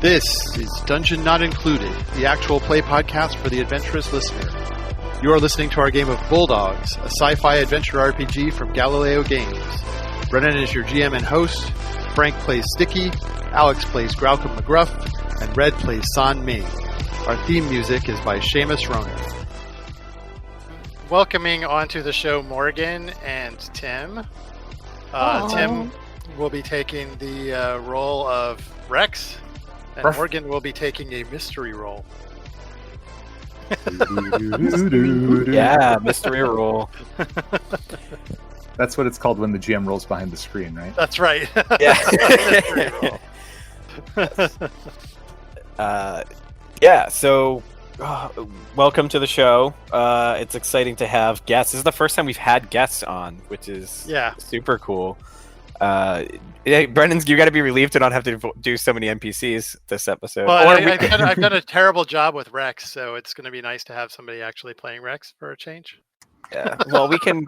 This is Dungeon Not Included, the actual play podcast for the adventurous listener. You are listening to our game of Bulldogs, a sci-fi adventure RPG from Galileo Games. Brennan is your GM and host, Frank plays Sticky, Alex plays Graucom McGruff, and Red plays San Ming. Our theme music is by Seamus Ronan. Welcoming onto the show Morgan and Tim. Tim will be taking the role of Rex, and Morgan will be taking a mystery role. Yeah, mystery role. That's what it's called when the GM rolls behind the screen, right? That's right. Yeah. So welcome to the show. It's exciting to have guests. This is the first time we've had guests on, which is super cool. Brendan, you got to be relieved to not have to do so many NPCs this episode. Well, I've done a terrible job with Rex, so it's going to be nice to have somebody actually playing Rex for a change. Yeah. Well, we can,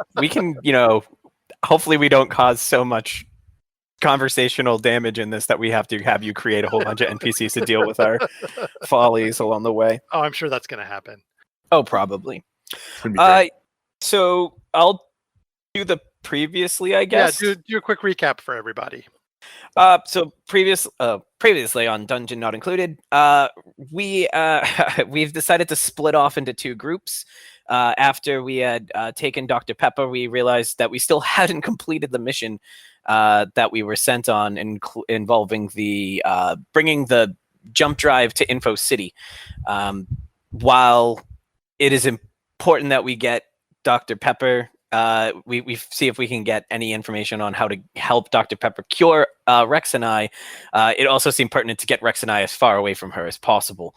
hopefully we don't cause so much conversational damage in this that we have to have you create a whole bunch of NPCs to deal with our follies along the way. Oh, I'm sure that's going to happen. Oh, probably. So I'll do the previously, I guess. Yeah, do a quick recap for everybody. So previously on Dungeon Not Included, we've decided to split off into two groups. After we had taken Dr. Pepper, we realized that we still hadn't completed the mission that we were sent on, involving the bringing the jump drive to Infocity. While it is important that we get Dr. Pepper, we see if we can get any information on how to help Dr. Pepper cure Rex and I. It also seemed pertinent to get Rex and I as far away from her as possible.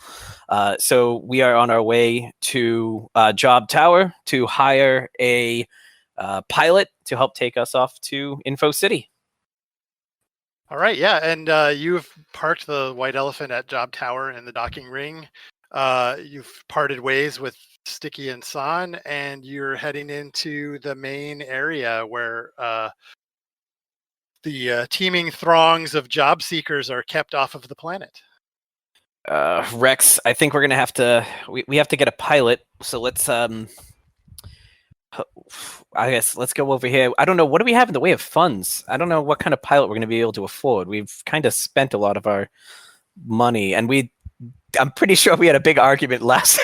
So we are on our way to Job Tower to hire a pilot to help take us off to Infocity. All right, yeah, and you've parked the White Elephant at Job Tower in the docking ring. You've parted ways with Sticky and San, and you're heading into the main area where the teeming throngs of job seekers are kept off of the planet. Rex, I think we're gonna have to. We have to get a pilot. So let's. I guess let's go over here. I don't know. What do we have in the way of funds? I don't know what kind of pilot we're going to be able to afford. We've kind of spent a lot of our money, and I'm pretty sure we had a big argument last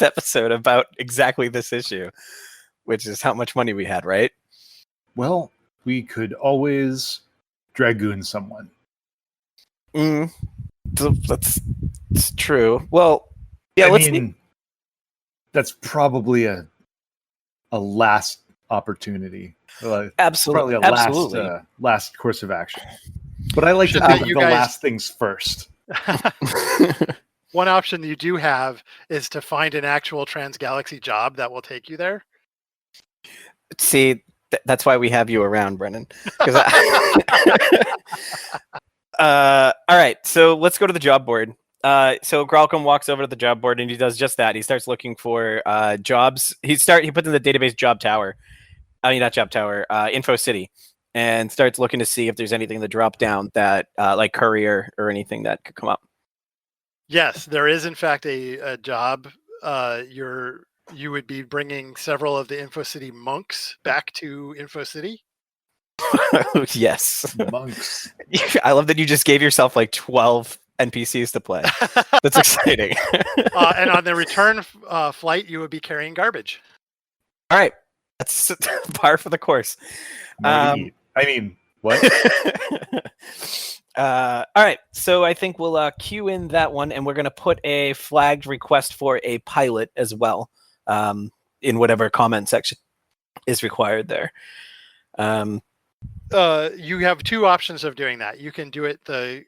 episode about exactly this issue, which is how much money we had, right? Well, we could always dragoon someone. That's true. Well, yeah. I mean, that's probably a last opportunity. Absolutely, probably a last course of action. But I like to think of the last things first. One option you do have is to find an actual transgalaxy job that will take you there. See, that's why we have you around, Brennan. All right, so let's go to the job board. So Graucom walks over to the job board and he does just that. He starts looking for jobs. He puts in the database Job Tower. Not Job Tower, Infocity, and starts looking to see if there's anything to drop down that like courier or anything that could come up. Yes, there is in fact a job. You would be bringing several of the Infocity monks back to Infocity. Yes, monks. I love that you just gave yourself like 12 NPCs to play. That's exciting. And on the return flight, you would be carrying garbage. All right, that's par for the course. I mean, what? All right, so I think we'll cue in that one, and we're going to put a flagged request for a pilot as well in whatever comment section is required there. You have two options of doing that. You can do it the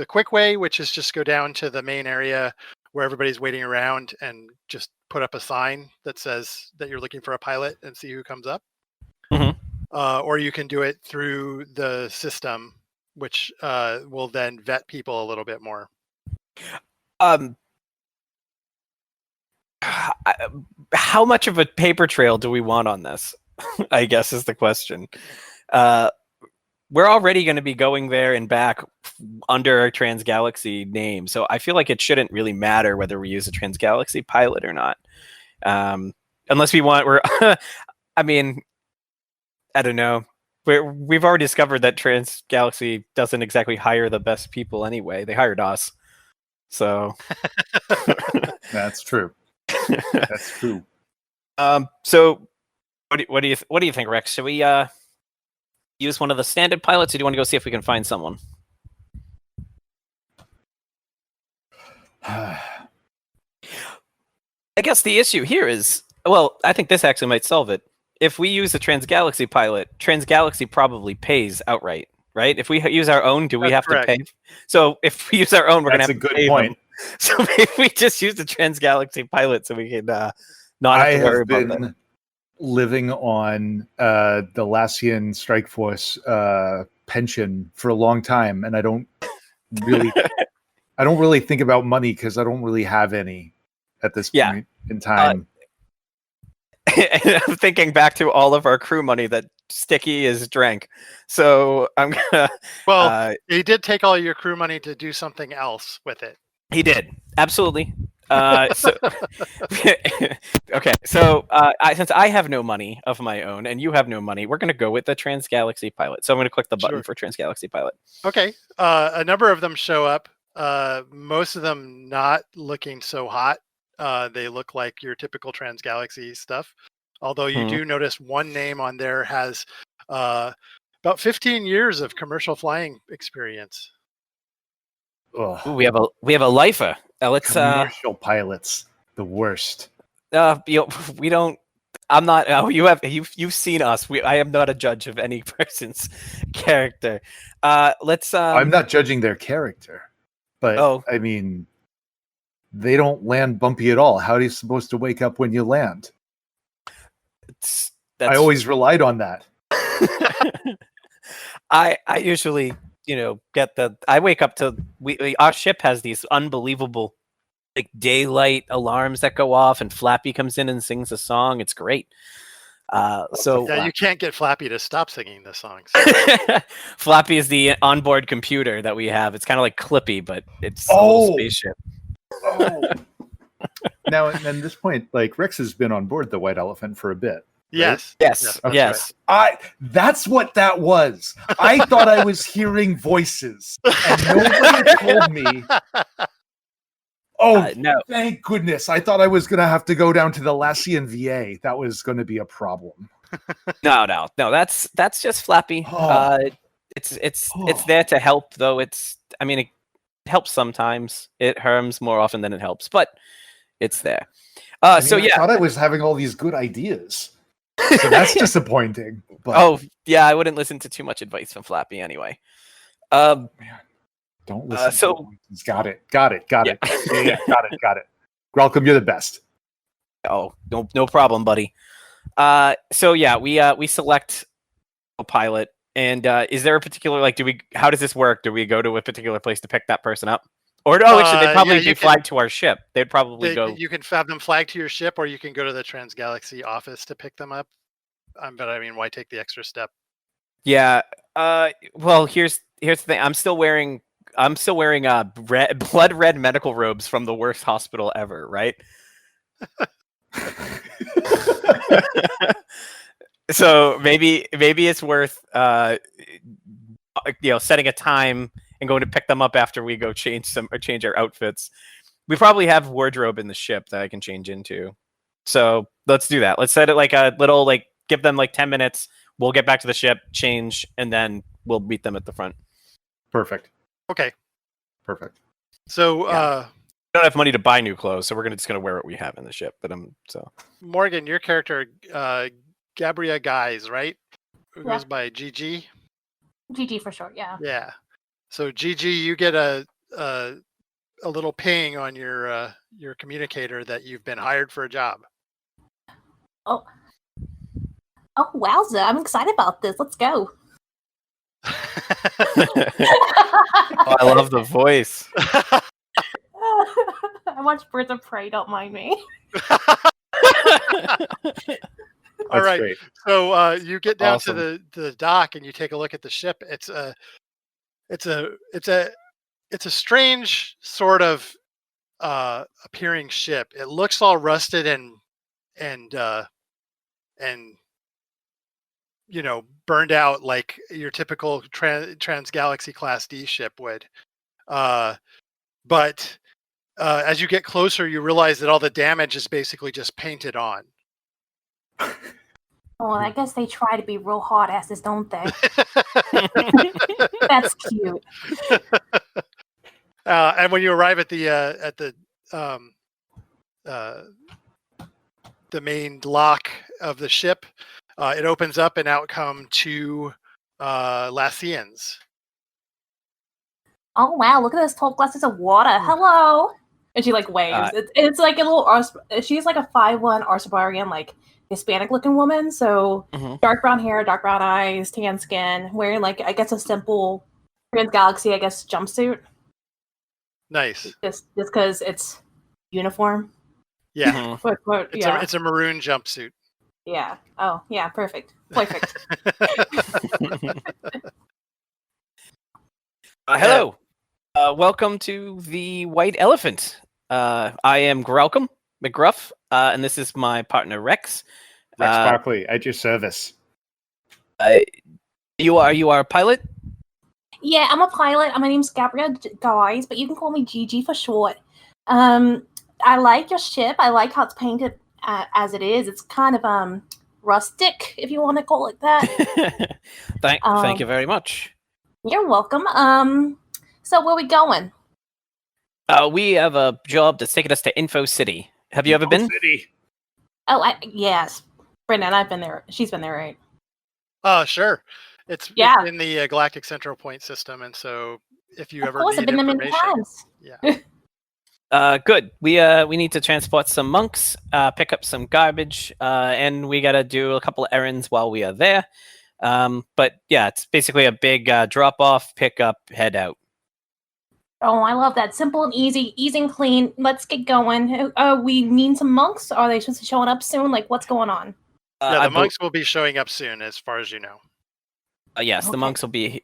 quick way, which is just go down to the main area where everybody's waiting around and just put up a sign that says that you're looking for a pilot and see who comes up. Mm-hmm. Or you can do it through the system, which will then vet people a little bit more. How much of a paper trail do we want on this? I guess is the question. We're already going to be going there and back under our Transgalaxy name. So I feel like it shouldn't really matter whether we use a Transgalaxy pilot or not. Unless we want, I mean, I don't know. We've already discovered that Transgalaxy doesn't exactly hire the best people anyway. They hired us. So That's true. That's true. So what do you think, Rex? Should we use one of the standard pilots, or do you want to go see if we can find someone? I guess the issue here is, well, I think this actually might solve it. If we use a Transgalaxy pilot, Transgalaxy probably pays outright, right? If we use our own, do we have to pay? So if we use our own, we're going to have to pay them. So maybe we just use the Transgalaxy pilot so we can not have to worry about that. I have been living on the Lassian Strike Force pension for a long time, and I don't really think about money because I don't really have any at this point in time. And I'm thinking back to all of our crew money that Sticky is drank. So I'm gonna. Well, he did take all your crew money to do something else with it. He did, absolutely. So, okay, so since I have no money of my own and you have no money, we're going to go with the Transgalaxy pilot. So I'm going to click the button for Transgalaxy pilot. Okay, a number of them show up. Most of them not looking so hot. They look like your typical Transgalaxy stuff. Although you do notice one name on there has about 15 years of commercial flying experience. Ooh, we have a lifer. Let's commercial pilots, the worst. We don't. I'm not. Oh, you've seen us. I am not a judge of any person's character. Let's. I'm not judging their character, but I mean, they don't land bumpy at all. How are you supposed to wake up when you land? I always relied on that. I usually, I wake up to our ship has these unbelievable like daylight alarms that go off, and Flappy comes in and sings a song. It's great. You can't get Flappy to stop singing the songs. Flappy is the onboard computer that we have. It's kind of like Clippy, but it's a little spaceship. Now, at this point, like Rex has been on board the White Elephant for a bit. Right? Yes. Right. That's what that was. I thought I was hearing voices, and nobody told me. Oh, no! Thank goodness! I thought I was going to have to go down to the Lassian VA. That was going to be a problem. No. That's just Flappy. It's there to help, though. It helps sometimes. It harms more often than it helps, but it's there. I thought I was having all these good ideas. So that's disappointing. But... Oh, yeah, I wouldn't listen to too much advice from Flappy anyway. Man, don't listen. Got it. Yeah, got it. Welcome, you're the best. Oh, no problem, buddy. We select a pilot, and is there a particular how does this work? Do we go to a particular place to pick that person up? Or actually, they'd probably be flagged to our ship. They'd probably go. You can have them flagged to your ship, or you can go to the Transgalaxy office to pick them up. But I mean, why take the extra step? Yeah. Well, here's the thing. I'm still wearing blood red medical robes from the worst hospital ever, right? So maybe it's worth setting a time and going to pick them up after we go change our outfits. We probably have wardrobe in the ship that I can change into. So let's do that. Let's set it like a little, give them 10 minutes. We'll get back to the ship, change, and then we'll meet them at the front. Perfect. Okay. Perfect. So, we don't have money to buy new clothes, so we're just gonna wear what we have in the ship. But Morgan, your character, Gabrielle Guys, right? Who goes by GG? GG for short, yeah. Yeah. So GG, you get a little ping on your communicator that you've been hired for a job. Oh, wowza! I'm excited about this. Let's go. I love the voice. I watch Birds of Prey. Don't mind me. All right. Great. So you get down to the dock and you take a look at the ship. It's it's a strange sort of appearing ship. It looks all rusted and burned out like your typical trans-galaxy class D ship would. But as you get closer, you realize that all the damage is basically just painted on. Oh, I guess they try to be real hard asses, don't they? That's cute. And when you arrive at the main lock of the ship, it opens up and out come two Lassians. Oh wow! Look at those 12 glasses of water. Hello. And she like waves. It's like a little. She's like a 5'1" Arsabarian, like Hispanic-looking woman. So dark brown hair, dark brown eyes, tan skin, wearing like I guess a simple trans-galaxy jumpsuit. Nice. Just because it's uniform. Yeah. Yeah. It's a maroon jumpsuit. Yeah. Oh yeah. Perfect. Hello. Welcome to the White Elephant. I am Gralcom McGruff, and this is my partner Rex. Rex Barkley, at your service. You are a pilot? Yeah, I'm a pilot. My name's Gabrielle Guys, but you can call me GG for short. I like your ship. I like how it's painted as it is. It's kind of rustic, if you want to call it that. Thank you very much. You're welcome. So where we going? We have a job that's taking us to Infocity. Have you ever been? City. Oh, yes. Brendan, I've been there. She's been there, right? Oh, sure. It's in the Galactic Central Point system, and so if you ever need information, good. We need to transport some monks, pick up some garbage, and we gotta do a couple of errands while we are there. But yeah, it's basically a big drop off, pick up, head out. Oh, I love that. Simple and easy and clean. Let's get going. We need some monks. Are they supposed to be showing up soon? Like, what's going on? The monks will be showing up soon, as far as you know. Yes, okay. The monks will be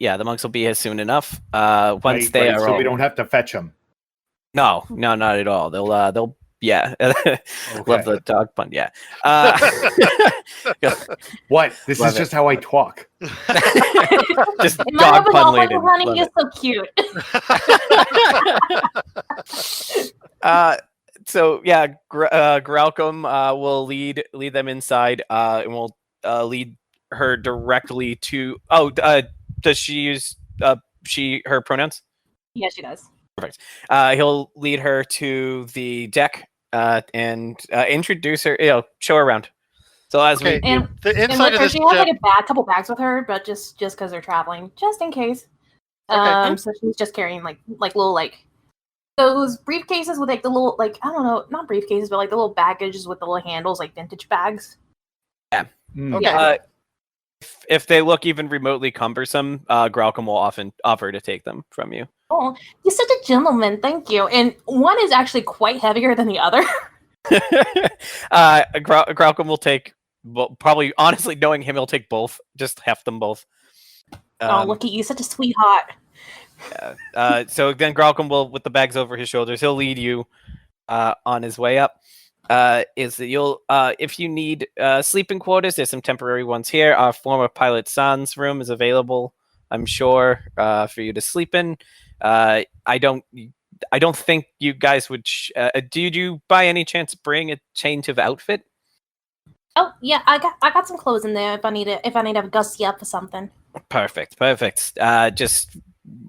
here soon enough. Once they are, so we don't have to fetch them. No, not at all. They'll yeah. Okay. Love the dog pun. Yeah. What? This is just how I talk. Just dog pun laden. Honey, you're so cute. So yeah, Gralcom will lead them inside, and we'll lead her directly to. Does she use her pronouns? Yeah, she does. Perfect. He'll lead her to the deck and introduce her. Show her around. So as the inside of her, this she ship, has like a couple bags with her, but just because they're traveling, just in case. So she's just carrying like little those briefcases with like the little I don't know, not briefcases, but like the little baggages with the little handles, like vintage bags. Yeah. Okay. Yeah. If they look even remotely cumbersome, Gralcom will often offer to take them from you. Oh, you're such a gentleman. Thank you. And one is actually quite heavier than the other. Gralcom will take, probably, honestly, knowing him, he'll take both. Just heft them both. Look at you, such a sweetheart. Yeah. So then Gralcom will, with the bags over his shoulders, he'll lead you on his way up. Is that you'll, if you need sleeping quarters, there's some temporary ones here. Our former pilot San's room is available, I'm sure, for you to sleep in. I don't think you guys would. Did you by any chance bring a change of outfit? Oh yeah, I got some clothes in there if I need to gussy up for something. Perfect. Just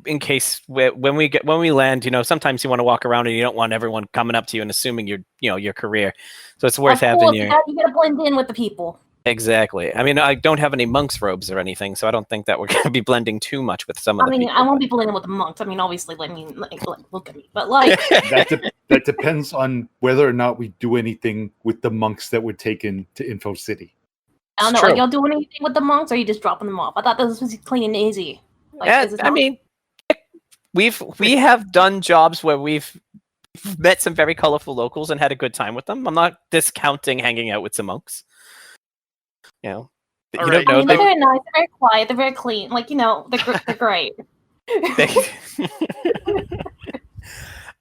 in case when we land, sometimes you want to walk around and you don't want everyone coming up to you and assuming your career. So it's worth having you gotta blend in with the people. Exactly. I mean, I don't have any monks' robes or anything, so I don't think that we're going to be blending too much with some of the people. I won't be blending with the monks. I mean, obviously, look at me. But that depends on whether or not we do anything with the monks that were taken to Info City. I don't know. Are y'all doing anything with the monks, or are you just dropping them off? I thought this was clean and easy. We have done jobs where we've met some very colorful locals and had a good time with them. I'm not discounting hanging out with some monks. They're very nice, they're very quiet, they're very clean. They're great.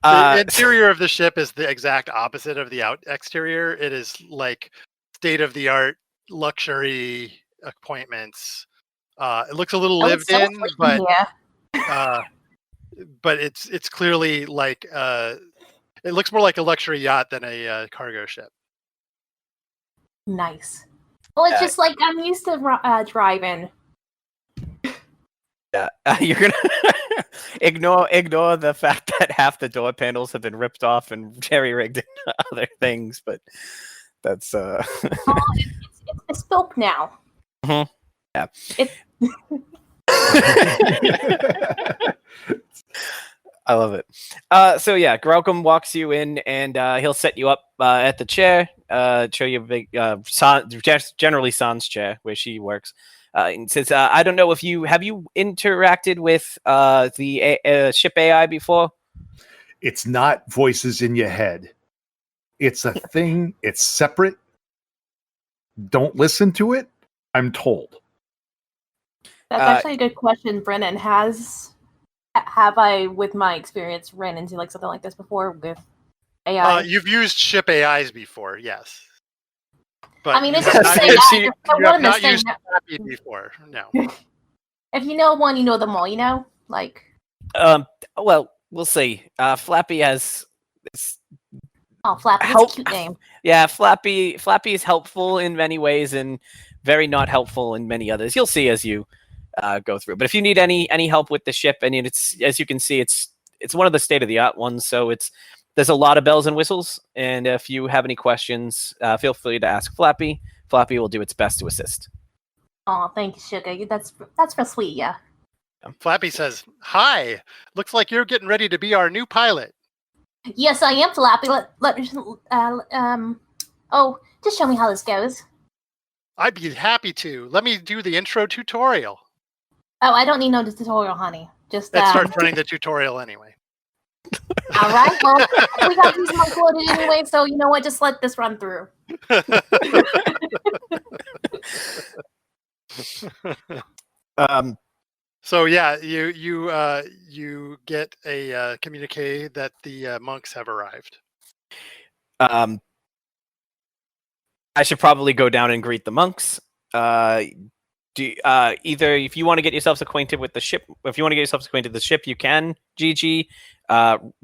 The interior of the ship is the exact opposite of the exterior. It is like state-of-the-art luxury appointments. It looks a little lived in, but it's clearly like it looks more like a luxury yacht than a cargo ship. Nice. Well, it's just like I'm used to driving. Yeah, you're gonna ignore the fact that half the door panels have been ripped off and jerry-rigged into other things, but that's it's bespoke now. Mm-hmm. Yeah. I love it. So yeah, Graucom walks you in, and he'll set you up at the chair. Show you a big, generally San's chair where she works. And says, "I don't know if you interacted with the ship AI before." It's not voices in your head. It's a thing. It's separate. Don't listen to it. I'm told. That's actually a good question, Brennan. Have I, with my experience, ran into like something like this before with AI? You've used ship AIs before, yes. But I mean, it's just saying you have not used Flappy before, no. If you know one, you know them all. You know, like. Well, we'll see. Flappy has. Flappy, that's a cute name. Yeah, Flappy is helpful in many ways and very not helpful in many others. You'll see as you go through. But if you need any help with the ship, I mean, it's, as you can see, it's one of the state-of-the-art ones, so there's a lot of bells and whistles. And if you have any questions, feel free to ask Flappy. Flappy will do its best to assist. Oh, thank you, Sugar. That's real sweet, yeah. Flappy says, "Hi, looks like you're getting ready to be our new pilot." Yes, I am, Flappy. Just show me how this goes. I'd be happy to. Let me do the intro tutorial. Oh, I don't need no tutorial, honey. Just let's start running the tutorial anyway. All right. Well, we got these uploaded anyway, so you know what? Just let this run through. So yeah, you get a communique that the monks have arrived. I should probably go down and greet the monks. Either if you want to get yourselves acquainted with the ship, you can. Gigi,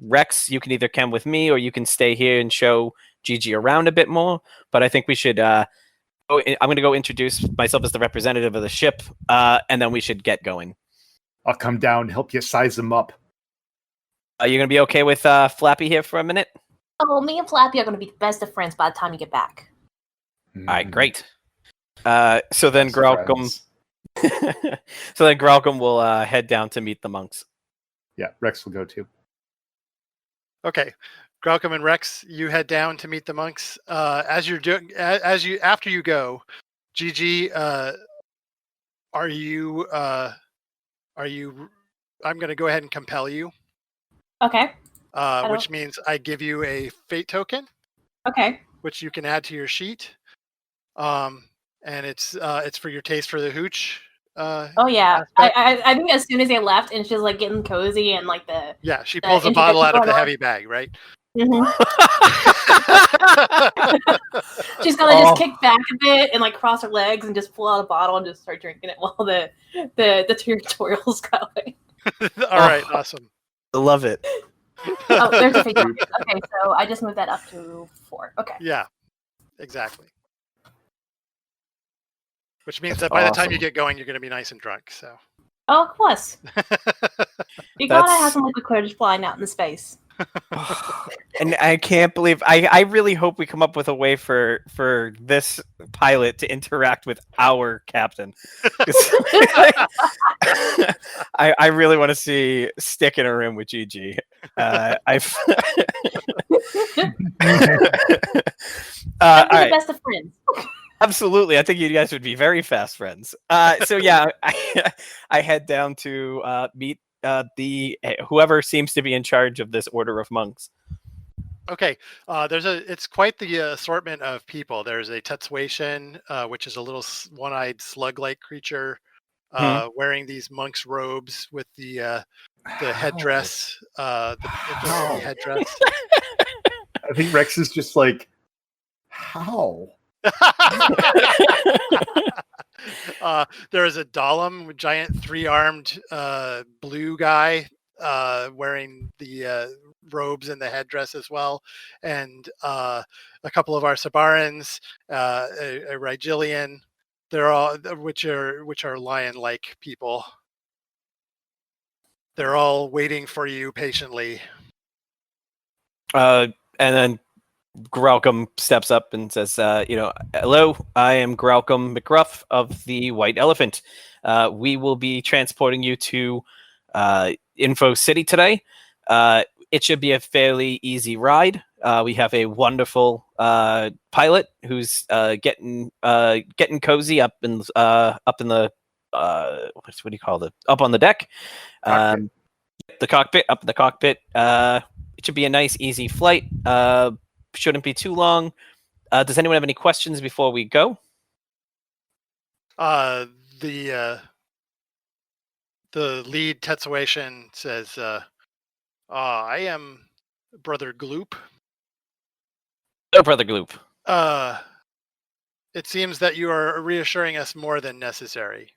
Rex, you can either come with me or you can stay here and show Gigi around a bit more. But I think we should. I'm going to go introduce myself as the representative of the ship, and then we should get going. I'll come down and help you size them up. Are you going to be okay with Flappy here for a minute? Oh, me and Flappy are going to be the best of friends by the time you get back. All right, great. So then Graucom will head down to meet the monks. Yeah, Rex will go too. Okay, Graucom and Rex, you head down to meet the monks. After you go, Gigi, are you? I'm going to go ahead and compel you. Okay. Which means I give you a fate token. Okay. Which you can add to your sheet. And it's for your taste for the hooch. Oh yeah, I think as soon as they left and she's like getting cozy and like she pulls a bottle out of the heavy bag, right? Mm-hmm. She's gonna just kick back a bit and like cross her legs and just pull out a bottle and just start drinking it while the tutorial's going. All right, awesome. I love it. Oh, there's a fate token. Okay, so I just moved that up to 4. Okay. Yeah, exactly. Which means that by the time you get going, you're going to be nice and drunk. So. Oh, of course. You gotta have some liquid courage flying out in space. And I can't believe I really hope we come up with a way for this pilot to interact with our captain. I really want to see Stick in a room with Gigi. I've right. the best of friends. Absolutely, I think you guys would be very fast friends. So yeah, I head down to meet the whoever seems to be in charge of this order of monks. Okay, it's quite the assortment of people. There's a Tetsuation, which is a little one-eyed slug-like creature. wearing these monk's robes with the headdress, the Infocity headdress. I think Rex is just like, how? There is a Dahlem, giant 3-armed blue guy wearing the robes and the headdress as well, and a couple of our Sabarans, a Rigilian. They're all which are lion-like people. They're all waiting for you patiently. And then Graucom steps up and says, hello, I am Graucom McGruff of the White Elephant. We will be transporting you to Infocity today. It should be a fairly easy ride. We have a wonderful pilot who's getting cozy up in the what do you call it? Up on the deck, the cockpit. Up in the cockpit. It should be a nice, easy flight. Shouldn't be too long. Does anyone have any questions before we go? The lead Tetsuation says, I am Brother Gloop. Oh, Brother Gloop. It seems that you are reassuring us more than necessary.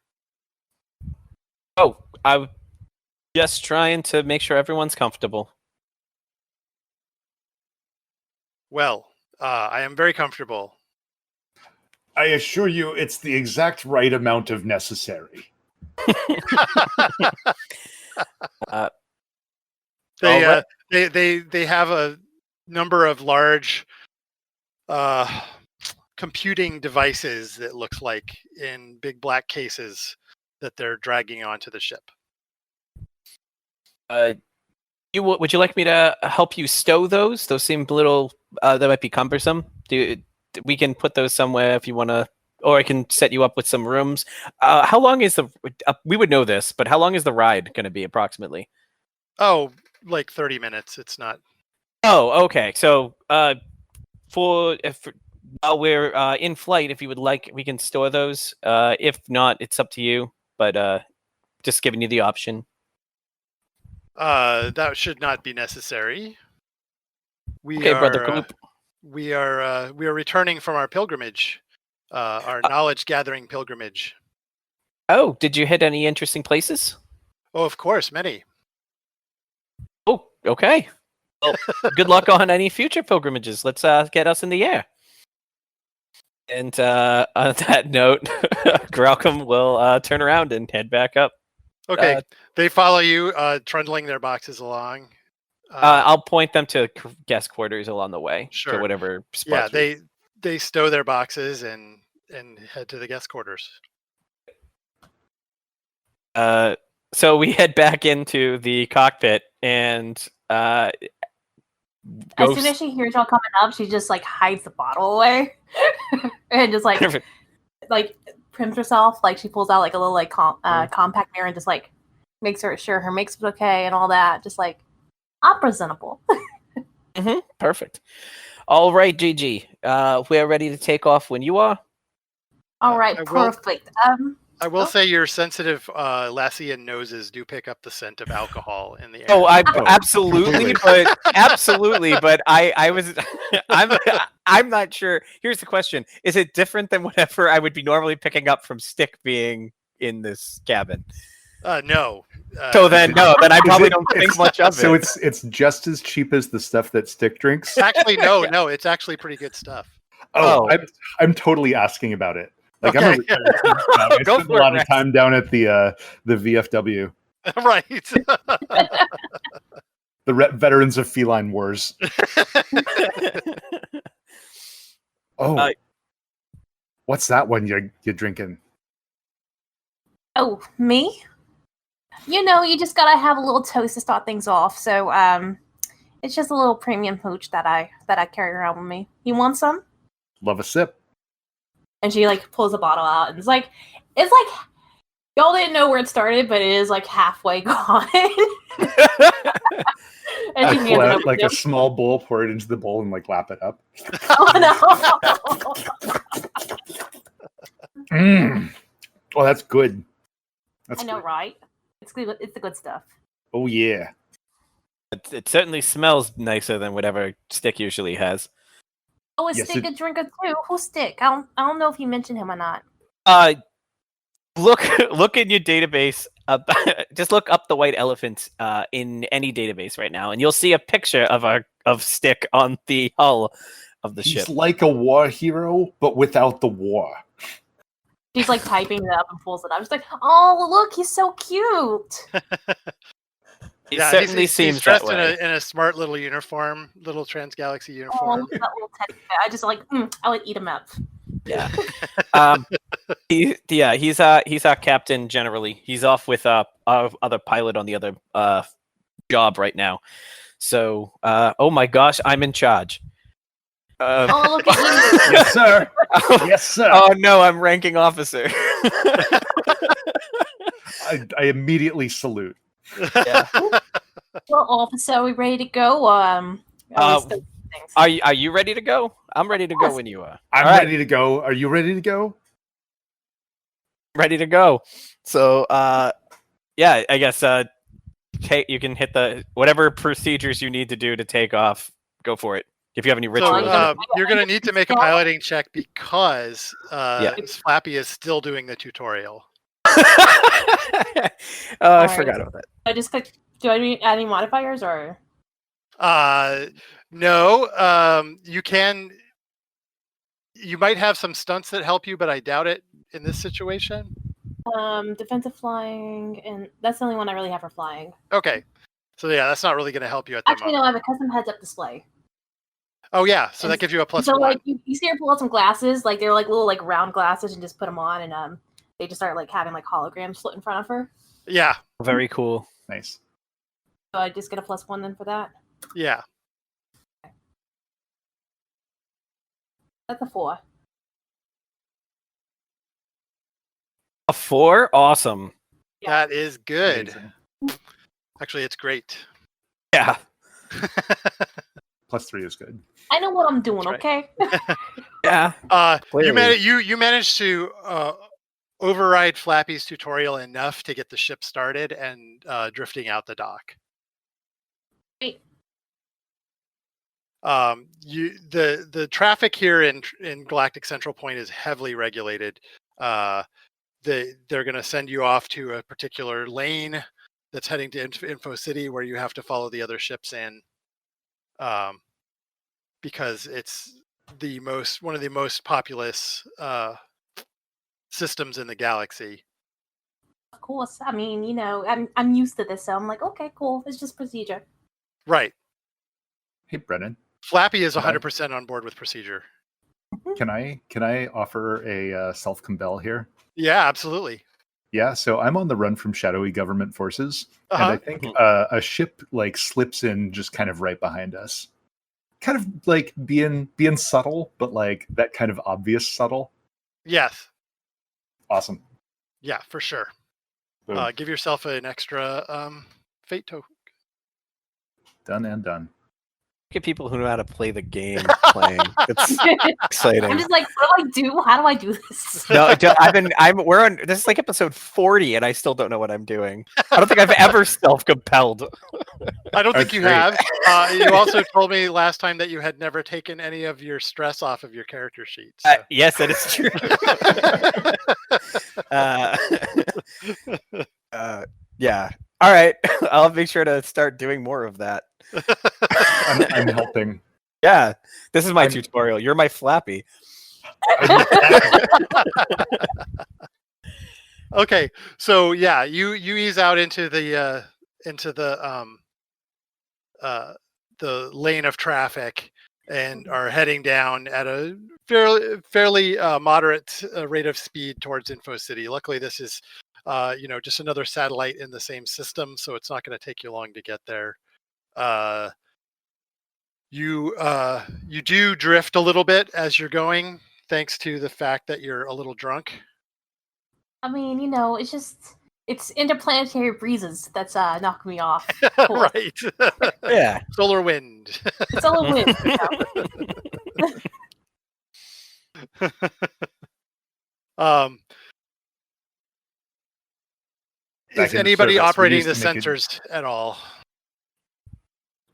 Oh, I'm just trying to make sure everyone's comfortable. Well, I am very comfortable. I assure you, it's the exact right amount of necessary. They have a number of large computing devices that looks like in big black cases that they're dragging onto the ship. Would you like me to help you stow those? Those seem a little that might be cumbersome. We can put those somewhere if you want to, or I can set you up with some rooms. How long is we would know this, but how long is the ride going to be approximately? Oh, like 30 minutes. It's not. Oh, okay. So while we're in flight, if you would like, we can store those. If not, it's up to you. But just giving you the option. That should not be necessary. Brother Gloop. We are returning from our pilgrimage, our knowledge gathering pilgrimage. Oh, did you hit any interesting places? Oh, of course, many. Oh, okay. Well, good luck on any future pilgrimages. Let's get us in the air. And on that note, Graucom will turn around and head back up. Okay, they follow you, trundling their boxes along. I'll point them to guest quarters along the way. Sure. To whatever spot. Yeah, they stow their boxes and head to the guest quarters. So we head back into the cockpit, and as soon as she hears y'all coming up, she just like hides the bottle away and just like prims herself. Like she pulls out like a little like compact mirror and just like makes sure her makeup's okay and all that. Just like I'm presentable. Perfect. All right, Gigi. We're ready to take off when you are. All right, perfect. I will say your sensitive Lassian noses do pick up the scent of alcohol in the air. Oh, absolutely, but I was I'm not sure. Here's the question: is it different than whatever I would be normally picking up from Stick being in this cabin? No. So then I probably don't think much of it. So it's just as cheap as the stuff that Stick drinks. Actually, no, it's actually pretty good stuff. Oh. I'm totally asking about it. Like okay. I spent a lot of time down at the VFW. Right. The veterans of feline wars. Oh, what's that one you're drinking? Oh, me? You know, you just gotta have a little toast to start things off. So, it's just a little premium hooch that I carry around with me. You want some? Love a sip. And she like pulls a bottle out and it's like y'all didn't know where it started, but it is like halfway gone. And I pull out like a small bowl, pour it into the bowl, and like lap it up. Oh no! Well, that's good. That's I know, good. right? It's good. It's the good stuff. Oh yeah. It certainly smells nicer than whatever Stick usually has. Oh, is Yes, Stick a drinker too? Who's Stick? I don't know if you mentioned him or not. Look in your database. Just look up the white elephant in any database right now, and you'll see a picture of Stick on the hull of the He's ship. like a war hero, but without the war. She's like typing it up and pulls it up. She's like, "Oh, look, he's so cute." He certainly seems he's dressed that way. in a smart little uniform, little Transgalaxy Oh, uniform. that little teddy bear. I just like, I would eat him up. Yeah. He's our captain generally. He's off with our other pilot on the other job right now. So, oh my gosh, I'm in charge. Oh, look at you. Yes, sir. Yes, sir. Oh no, I'm ranking officer. I immediately salute. Yeah. Well, officer, are we ready to go? Are you ready to go? I'm ready to go when you are. I'm ready to go. Are you ready to go? Ready to go. So, yeah, I guess you can hit the whatever procedures you need to do to take off. Go for it. If you have any rituals. So, you're going to need to make a piloting check because Flappy is still doing the tutorial. I forgot about that. I just click. Do I need any modifiers or? No. You might have some stunts that help you, but I doubt it in this situation. Defensive flying, and that's the only one I really have for flying. Okay. So yeah, that's not really going to help you at the Actually, moment. no, I have a custom heads-up display. Oh yeah, so that gives you a +1. So like you see her pull out some glasses, like they're like little like round glasses, and just put them on, and they just start like having like holograms float in front of her. Yeah. Very cool. Nice. So I just get a +1 then for that. Yeah. Okay. That's a 4. A 4? Awesome. Yeah. That is good. Amazing. Actually, it's great. Yeah. +3 is good. I know what I'm doing, That's okay? Yeah. You managed to override Flappy's tutorial enough to get the ship started and drifting out the dock. Great. The traffic here in Galactic Central Point is heavily regulated. They're going to send you off to a particular lane that's heading to Infocity where you have to follow the other ships in, because it's one of the most populous systems in the galaxy. Of course. I mean, you know, I'm used to this, so I'm like, okay, cool. It's just procedure. Right. Hey, Brennan. Flappy is 100% on board with procedure. Can I offer a self-compel here? Yeah, absolutely. Yeah, so I'm on the run from shadowy government forces, and I think a ship like slips in just kind of right behind us, kind of like being subtle, but like that kind of obvious subtle. Yes. Awesome. Yeah, for sure. Boom. Give yourself an extra fate token. Done and done. Look at people who know how to play the game playing. It's exciting. I'm just like, what do I do? How do I do this? No, we're on. This is like episode 40, and I still don't know what I'm doing. I don't think I've ever self-compelled. I don't think you have. You also told me last time that you had never taken any of your stress off of your character sheet. So. Yes, that is true. Yeah. All right. I'll make sure to start doing more of that. I'm helping. Yeah, this is my tutorial. You're my Flappy. Okay, so yeah, you ease out into the lane of traffic and are heading down at a fairly moderate rate of speed towards Infocity. Luckily, this is just another satellite in the same system, so it's not going to take you long to get there. You do drift a little bit as you're going, thanks to the fact that you're a little drunk. I mean, it's interplanetary breezes that's knocking me off. Right. Yeah. Solar wind. Solar wind. Is anybody operating the sensors at all?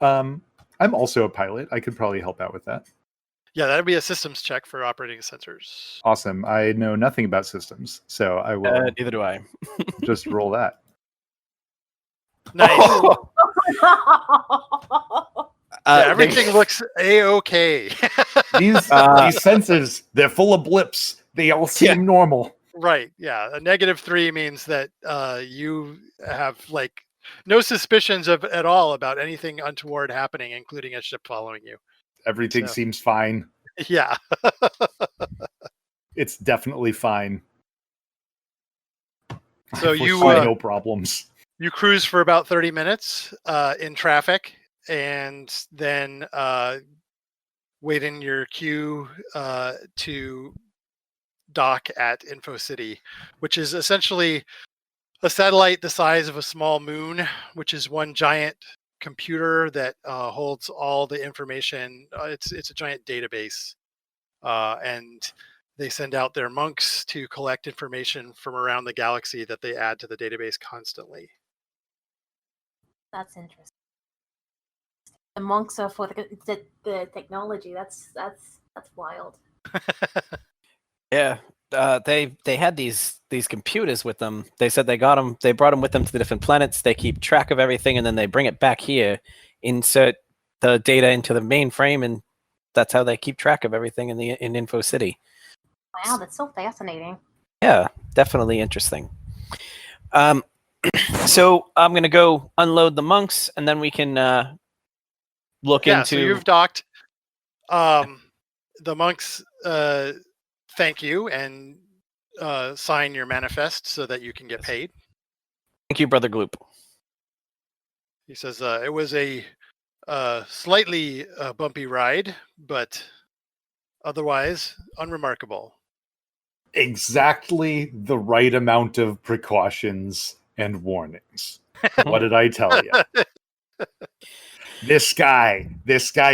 I'm also a pilot. I could probably help out with that. Yeah, that'd be a systems check for operating sensors. Awesome. I know nothing about systems, so I will. Neither do I. Just roll that. Nice. Everything looks a-okay. These sensors, they're full of blips. They all seem normal. Right. Yeah. A -3 means that you have no suspicions at all about anything untoward happening, including a ship following you. Everything seems fine. Yeah. It's definitely fine. So you no problems. You cruise for about 30 minutes in traffic, and then wait in your queue to dock at Infocity, which is essentially a satellite the size of a small moon, which is one giant computer that holds all the information. It's a giant database, and they send out their monks to collect information from around the galaxy that they add to the database constantly. That's interesting. The monks are for the technology. That's wild. Yeah, they had these computers with them. They said they brought them with them to the different planets. They keep track of everything, and then they bring it back here, insert the data into the mainframe, and that's how they keep track of everything in Infocity. Wow, that's so fascinating. Yeah, definitely interesting. So I'm gonna go unload the monks, and then we can look into. So you've docked. The monks thank you and sign your manifest so that you can get paid. Thank you, Brother Gloop. He says it was a slightly bumpy ride, but otherwise unremarkable. Exactly the right amount of precautions and warnings. What did I tell you? This guy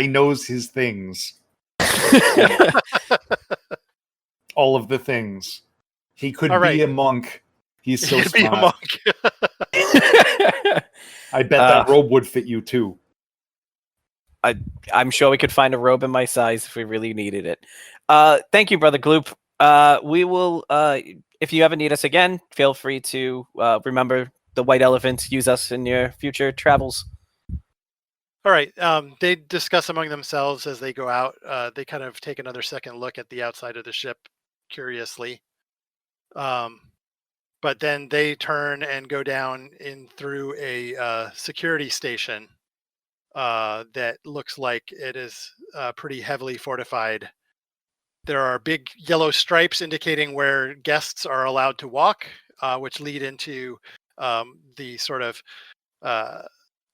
knows his things. All of the things. He could be a monk. He's so smart. Be a monk. I bet that robe would fit you too. I'm sure we could find a robe in my size if we really needed it. Thank you, Brother Gloop. We will, if you ever need us again, feel free to remember the White Elephant. Use us in your future travels. All right. They discuss among themselves as they go out. They kind of take another second look at the outside of the ship curiously. But then they turn and go down in through a security station that looks like it is pretty heavily fortified. There are big yellow stripes indicating where guests are allowed to walk, which lead into the sort of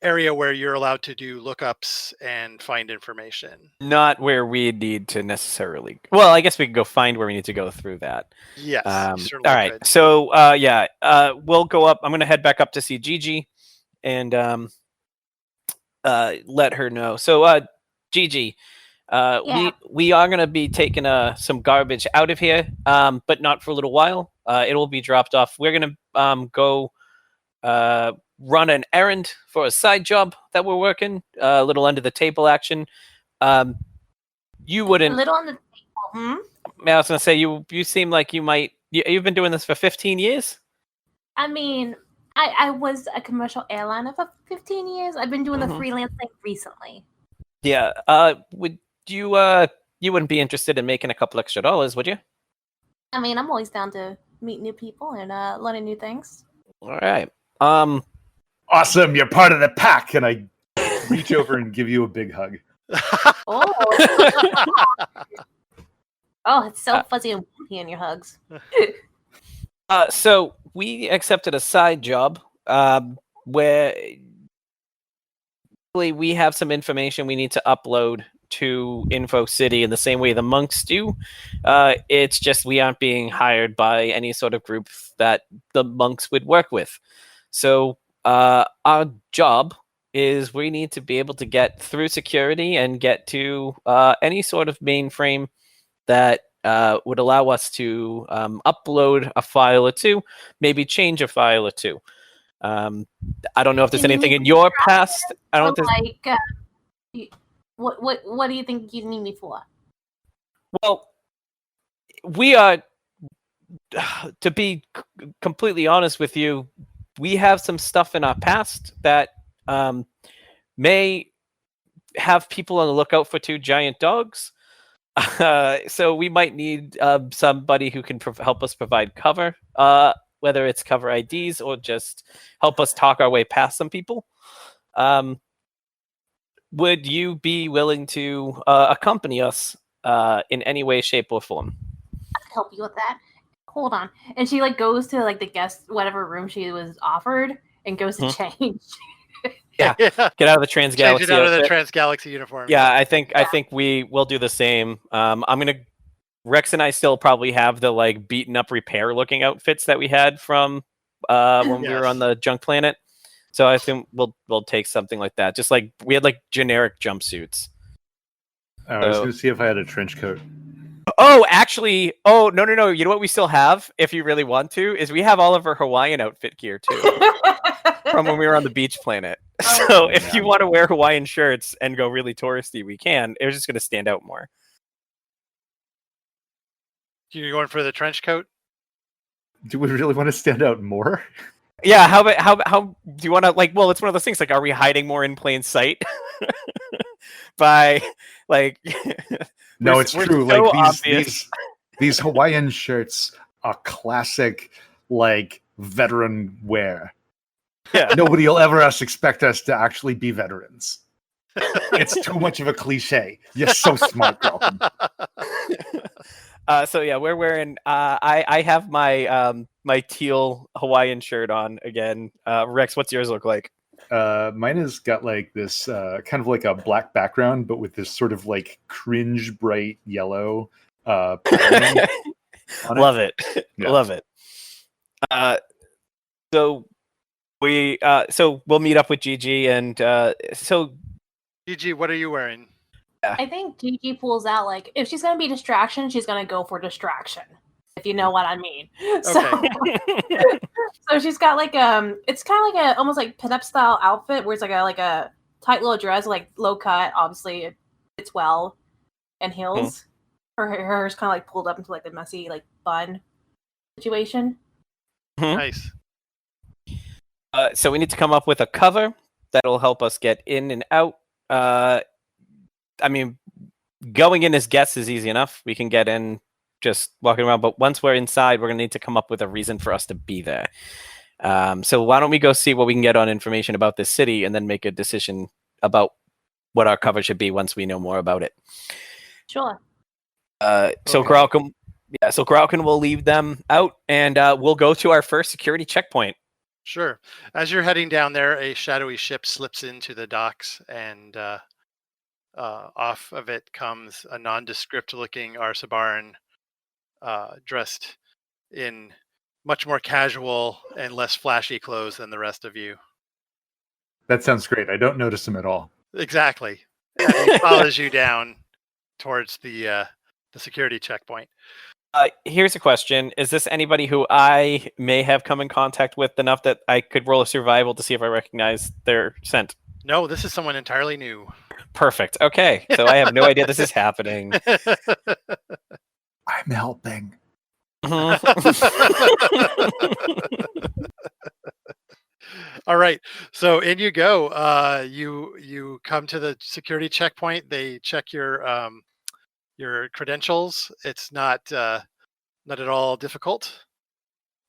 area where you're allowed to do lookups and find information. Not where we need to necessarily. Well, I guess we can go find where we need to go through that. Yes. All right. Could. So, we'll go up. I'm going to head back up to see Gigi and let her know. So, Gigi, we are going to be taking some garbage out of here, but not for a little while. It will be dropped off. We're going to go run an errand for a side job that we're working, a little under the table action. You wouldn't. A little on the table. I was going to say you seem like you might. You've been doing this for 15 years. I mean, I was a commercial airliner for 15 years. I've been doing the freelance thing recently. Yeah. Would you? You wouldn't be interested in making a couple extra dollars, would you? I mean, I'm always down to meet new people and learning new things. All right. Awesome, you're part of the pack, and I reach over and give you a big hug. Oh, it's so fuzzy and warm in your hugs. So we accepted a side job where we have some information we need to upload to Infocity in the same way the monks do. It's just we aren't being hired by any sort of group that the monks would work with. So our job is we need to be able to get through security and get to any sort of mainframe that would allow us to upload a file or two, maybe change a file or two. I don't know if there's anything in your past. I don't what do you think you need me for? Well, we are, to be completely honest with you, we have some stuff in our past that may have people on the lookout for 2 giant dogs. So we might need somebody who can help us provide cover, whether it's cover IDs or just help us talk our way past some people. Would you be willing to accompany us in any way, shape, or form? I can help you with that. Hold on. And she like goes to like the guest whatever room she was offered and goes to change. Yeah, get out of the Trans Galaxy. Change it out of the Trans Galaxy uniform. Yeah, I think we will do the same. Rex and I still probably have the like beaten up repair looking outfits that we had from when we were on the junk planet. So I think we'll take something like that. Just like we had like generic jumpsuits. I was going to see if I had a trench coat. Oh, actually, no. You know what we still have, if you really want to, is we have all of our Hawaiian outfit gear too. From when we were on the beach planet. So if you want to wear Hawaiian shirts and go really touristy, we can. It was just going to stand out more. You're going for the trench coat? Do we really want to stand out more? Yeah, how do you want to, like, well, it's one of those things, like, are we hiding more in plain sight? By, like... No, it's true. So like, these Hawaiian shirts are classic, like, veteran wear. Yeah. Nobody will ever expect us to actually be veterans. It's too much of a cliche. You're so smart, Dalton. So yeah, we're wearing. I have my my teal Hawaiian shirt on again. Rex, what's yours look like? Mine has got like this kind of like a black background, but with this sort of like cringe bright yellow. Love it. Yeah. Love it. So we'll meet up with Gigi and Gigi, what are you wearing? I think Gigi pulls out like if she's gonna be distraction, she's gonna go for distraction. If you know what I mean. Okay. So she's got like it's kind of like a almost like pinup style outfit where it's like a tight little dress, like low cut. Obviously, it fits well, and heels. Her hair's kind of like pulled up into like the messy like bun situation. Nice. So we need to come up with a cover that'll help us get in and out. I mean, going in as guests is easy enough. We can get in just walking around. But once we're inside, we're going to need to come up with a reason for us to be there. So why don't we go see what we can get on information about this city and then make a decision about what our cover should be once we know more about it. Sure. So Graukin will leave them out and we'll go to our first security checkpoint. Sure. As you're heading down there, a shadowy ship slips into the docks and off of it comes a nondescript looking Arsabaran dressed in much more casual and less flashy clothes than the rest of you. That sounds great. I don't notice him at all. Exactly. And he follows you down towards the security checkpoint. Here's a question. Is this anybody who I may have come in contact with enough that I could roll a survival to see if I recognize their scent? No, this is someone entirely new. Perfect. Okay. So I have no idea this is happening. I'm helping. All right. So in you go. You come to the security checkpoint. They check your credentials. It's not at all difficult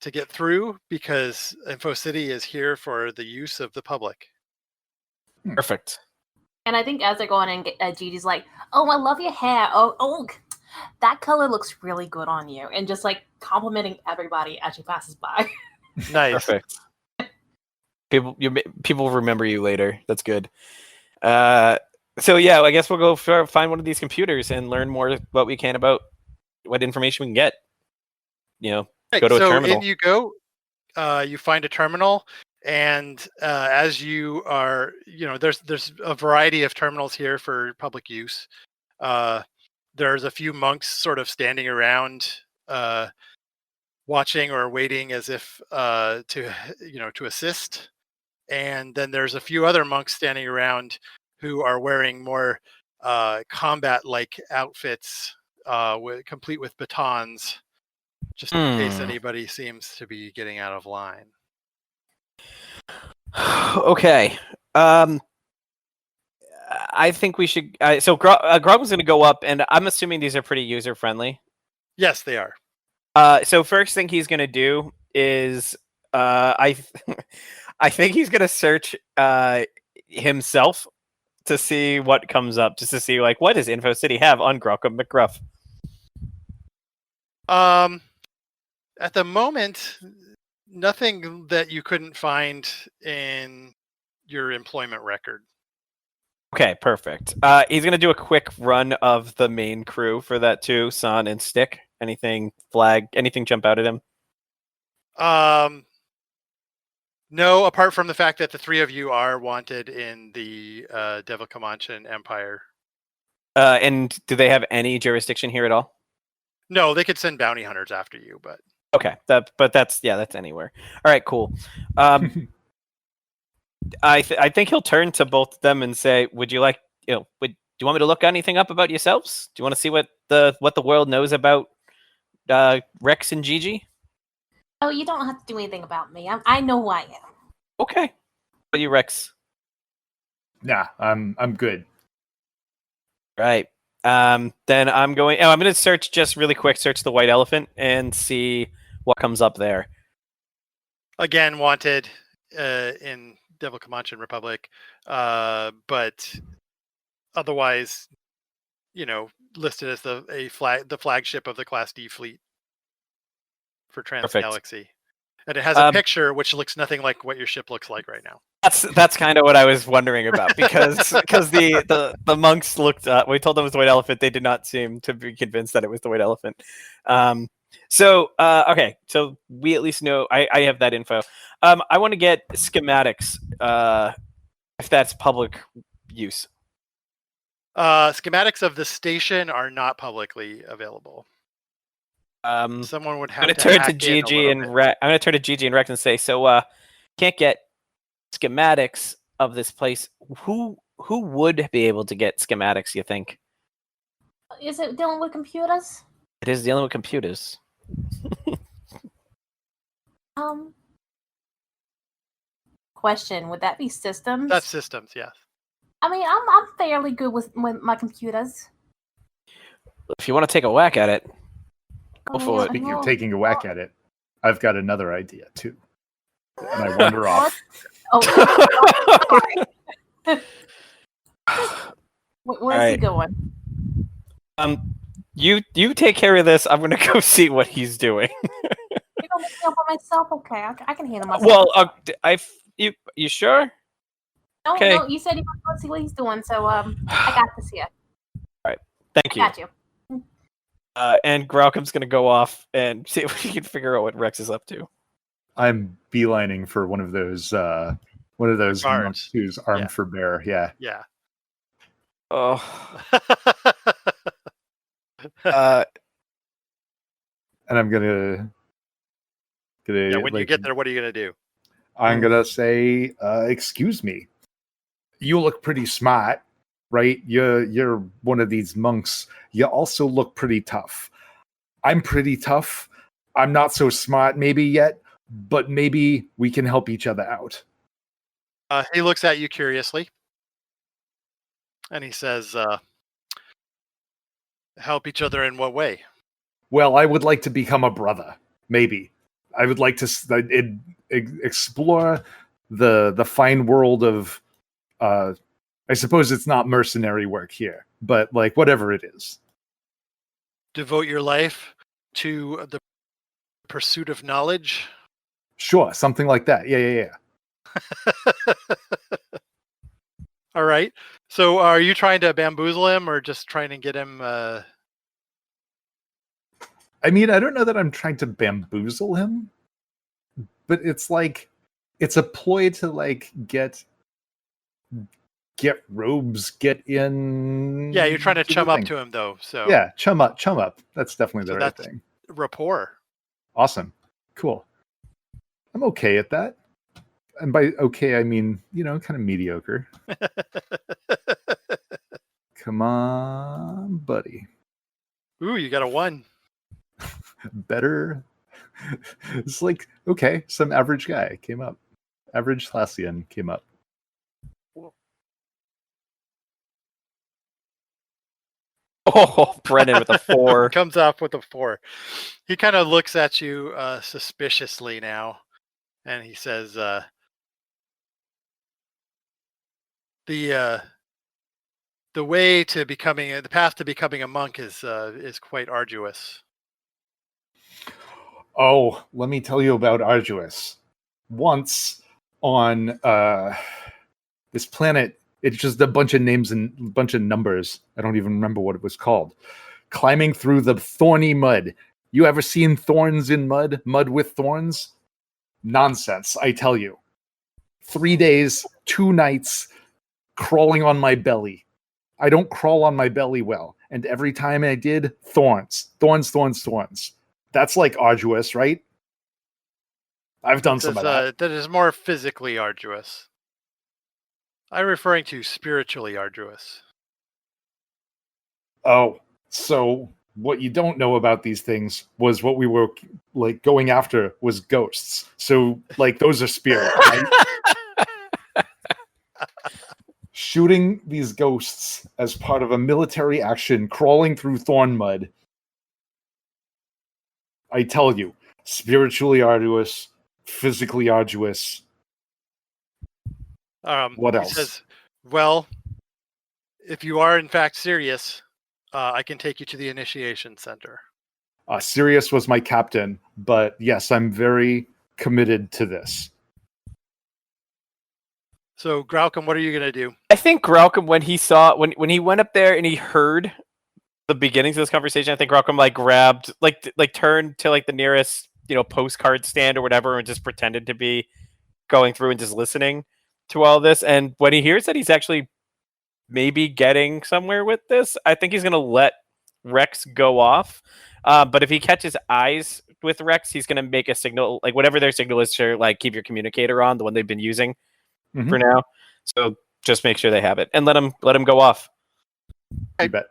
to get through because Infocity is here for the use of the public. Perfect. And I think as they're going in, Gigi's like, "Oh, I love your hair. Oh, that color looks really good on you," and just like complimenting everybody as she passes by. Nice. Perfect. People remember you later. That's good. So yeah, I guess we'll go find one of these computers and learn more what we can about what information we can get. Go to a terminal. So in you go. You find a terminal, and as you are, there's a variety of terminals here for public use. There's a few monks sort of standing around watching or waiting as if to assist. And then there's a few other monks standing around who are wearing more combat-like outfits, complete with batons, just in case anybody seems to be getting out of line. Okay. I think we should. So Grog was going to go up, and I'm assuming these are pretty user-friendly. Yes, they are. So first thing he's going to do is, I think he's going to search himself to see what comes up, just to see like what does Infocity have on Grockham McGruff. At the moment, nothing that you couldn't find in your employment record. Okay, perfect. He's going to do a quick run of the main crew for that too, Son and Stick. Anything jump out at him? No, apart from the fact that the three of you are wanted in the Devil Comanche Empire. And do they have any jurisdiction here at all? No, they could send bounty hunters after you, but okay, that's anywhere. All right, cool. I think he'll turn to both of them and say, "Would you like, do you want me to look anything up about yourselves? Do you want to see what the world knows about Rex and Gigi?" Oh, you don't have to do anything about me. I know who I am. Okay. What about you, Rex? Nah, I'm good. Right. Then I'm going to search the White Elephant and see what comes up there. Again, wanted in Devil Comanche Republic, but otherwise, listed as the flagship of the Class D fleet for Transgalaxy. And it has a picture which looks nothing like what your ship looks like right now. That's kind of what I was wondering about, because the monks looked. We told them it was the White Elephant. They did not seem to be convinced that it was the White Elephant. Okay, so we at least know. I have that info. I want to get schematics, if that's public use. Schematics of the station are not publicly available. Someone would have to turn to Gigi and I'm going to turn to Gigi and Rex and say, so can't get schematics of this place. Who would be able to get schematics, you think? Is it dealing with computers? It is dealing with computers. Question, would that be systems? That's systems, yes. I mean, I'm fairly good with my computers. If you want to take a whack at it, go for it. Speaking of taking a whack at it, I've got another idea too. And I wander off. Where's he going? You take care of this. I'm gonna go see what he's doing. You don't make me up by myself, okay? I can handle myself. Well, you sure? No, okay. No, you said you want to see what he's doing, so I got this here. All right, thank you. Got you. And Graucom's gonna go off and see if we can figure out what Rex is up to. I'm beelining for one of those monks who's armed for bear. Yeah. Yeah. Oh. And I'm gonna. When you get there, what are you gonna do? I'm gonna say, "Excuse me, you look pretty smart, right? You're one of these monks. You also look pretty tough. I'm pretty tough. I'm not so smart, maybe yet, but maybe we can help each other out." He looks at you curiously, and he says, "Help each other in what way?" Well, I would like to become a brother. Maybe I would like to explore the fine world of. I suppose it's not mercenary work here, but like whatever it is. Devote your life to the pursuit of knowledge? Sure, something like that. Yeah. All right. So are you trying to bamboozle him or just trying to get him... I mean, I don't know that I'm trying to bamboozle him, but it's like, it's a ploy to like get robes, get in. Yeah, you're trying to chum up to him though. So yeah, chum up. That's definitely the right thing. Rapport. Awesome. Cool. I'm okay at that. And by okay, I mean, kind of mediocre. Come on, buddy. Ooh, you got a 1. Better. It's like, okay, some average guy came up. Average Thalassian came up. Oh, Brennan with a 4. Comes up with a 4. He kind of looks at you suspiciously now, and he says, "The way to the path to becoming a monk is quite arduous." Oh, let me tell you about arduous. Once on this planet, it's just a bunch of names and a bunch of numbers. I don't even remember what it was called. Climbing through the thorny mud. You ever seen thorns in mud? Mud with thorns? Nonsense, I tell you. 3 days, 2 nights, crawling on my belly. I don't crawl on my belly well. And every time I did, thorns. That's like arduous, right? I've done some of that. That is more physically arduous. I'm referring to spiritually arduous. Oh, so what you don't know about these things was what we were like going after was ghosts. So like those are spirits, right? Shooting these ghosts as part of a military action, crawling through thorn mud. I tell you, spiritually arduous, physically arduous. What else? He says, well, if you are in fact serious, I can take you to the initiation center. Sirius was my captain, but yes, I'm very committed to this. So, Graucom, what are you going to do? I think Graucom, when he went up there and he heard the beginnings of this conversation, I think Graucom grabbed, turned to the nearest, postcard stand or whatever and just pretended to be going through and just listening to all this. And when he hears that he's actually maybe getting somewhere with this, I think he's going to let Rex go off. But if he catches eyes with Rex, he's going to make a signal, whatever their signal is to keep your communicator on, the one they've been using for now. So just make sure they have it and let him go off. You bet.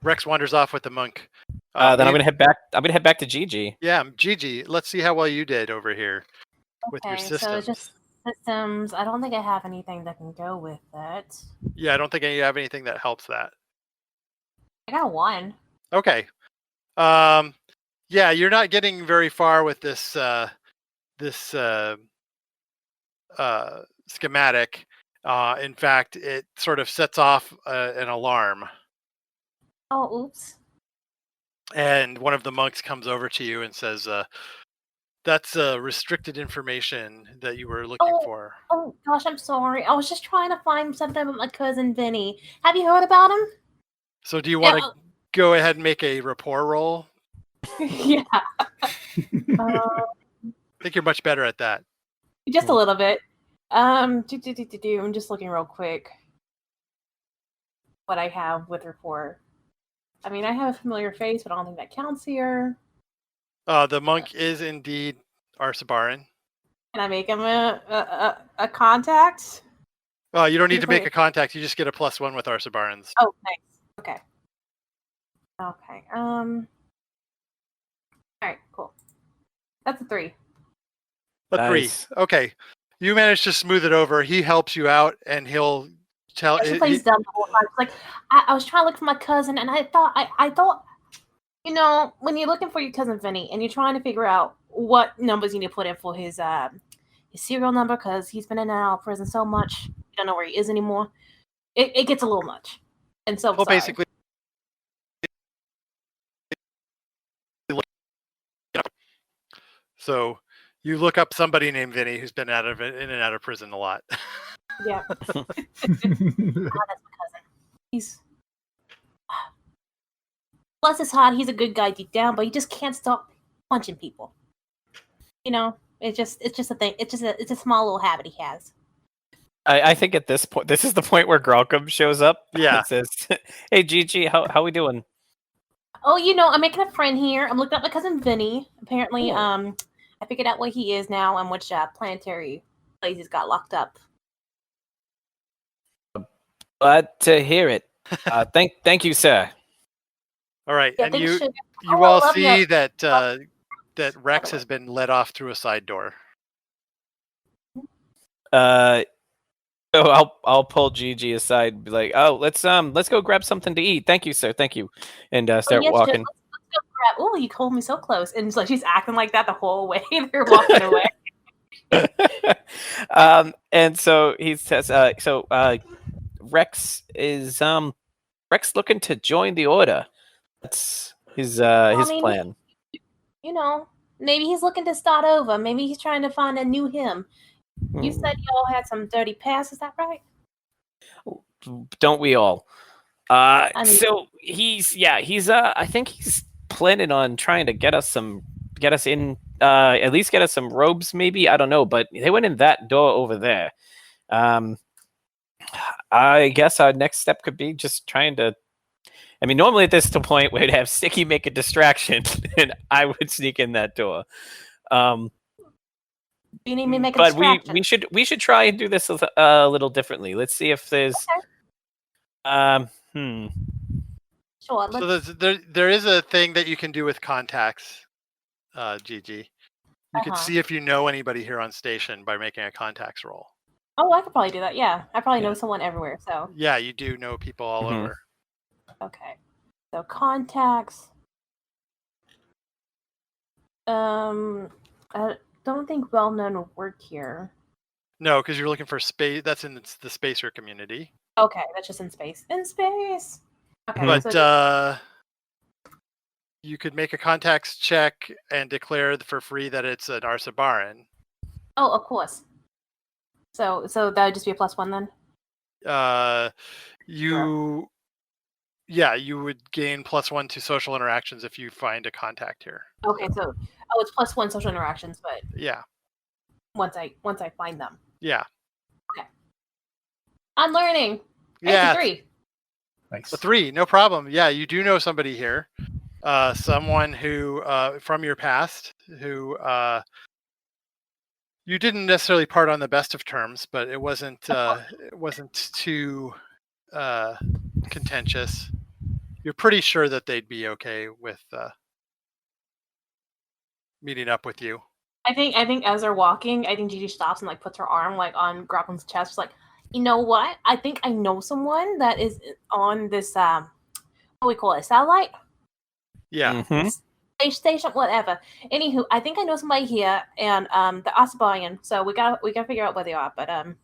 Rex wanders off with the monk. Then I'm gonna head back. I'm gonna head back to Gigi. Yeah, Gigi. Let's see how well you did over here with your systems. So just systems. I don't think I have anything that can go with that. Yeah, I don't think you have anything that helps that. I got 1. Okay. Yeah, you're not getting very far with this schematic. In fact, it sort of sets off an alarm. Oh, oops. And one of the monks comes over to you and says, that's restricted information that you were looking for. Oh, gosh, I'm sorry. I was just trying to find something about my cousin Vinny. Have you heard about him? So do you want to go ahead and make a rapport roll? Yeah. I think you're much better at that. Just a little bit. I'm just looking real quick what I have with rapport. I mean, I have a familiar face, but I don't think that counts here. The monk is indeed Arsabaran. Can I make him a contact? You don't need to make a contact. You just get a +1 with Arsabarans. Oh, nice. Okay. All right, cool. That's a 3. A Nice. 3. Okay. You managed to smooth it over. He helps you out, and he'll tell. She plays dumb the whole time. I was trying to look for my cousin, and I thought, when you're looking for your cousin Vinny, and you're trying to figure out what numbers you need to put in for his serial number, because he's been in and out of prison so much, you don't know where he is anymore. It gets a little much, and so basically. So you look up somebody named Vinny who's been in and out of prison a lot. Yeah. That's my cousin. He's bless his heart, he's a good guy deep down, but he just can't stop punching people. It's just a thing. It's a small little habit he has. I think at this point, this is the point where Graucom shows up. Yeah. It says, "Hey Gigi, how we doing?" Oh, I'm making a friend here. I'm looking up my cousin Vinny. Apparently, I figured out where he is now and which planetary place he's got locked up. Glad to hear it. Thank you, sir. All right, Yeah, and thanks, you sugar. you I all love see you. that Rex has been let off through a side door. So I'll pull Gigi aside and be like, "Oh, let's go grab something to eat. Thank you, sir. Thank you." And start yes, walking. Let's go grab. Oh, you called me so close, and like she's acting like that the whole way they're walking away. And so he says, Rex is Rex looking to join the order. That's his plan. You know, maybe he's looking to start over. Maybe he's trying to find a new him. You said y'all had some dirty past, is that right? Don't we all? So he's I think he's planning on trying to get us in at least get us some robes, maybe. I don't know, but they went in that door over there. I guess our next step could be just trying to. I mean, normally at this point we'd have Sticky make a distraction, and I would sneak in that door. You need me to make a but distraction. we should try and do this a little differently. Let's see if there's. Okay. Sure. So there is a thing that you can do with contacts, Gigi. You could see if you know anybody here on station by making a contacts roll. Oh, I could probably do that. Yeah, I probably know someone everywhere. So yeah, you do know people all over. Okay, so contacts. I don't think well-known will work here. No, because you're looking for space. That's in the spacer community. Okay, that's just in space. In space. Okay, but you could make a contacts check and declare for free that it's an Arsabaran. Oh, of course. So that would just be a +1 then? You would gain +1 to social interactions if you find a contact here. Okay, so it's +1 social interactions, but yeah, once I find them. Yeah. Okay. I'm learning. Yeah. 3. Nice. A 3, no problem. Yeah, you do know somebody here. Someone who from your past who you didn't necessarily part on the best of terms, but it wasn't too contentious. You're pretty sure that they'd be okay with meeting up with you. I think as they're walking, I think Gigi stops and like puts her arm like on Graplin's chest, like, you know what? I think I know someone that is on this what do we call it, satellite? Yeah. Space station, whatever. Anywho, I think I know somebody here, and the Osbarian. So we gotta figure out where they are. But I bet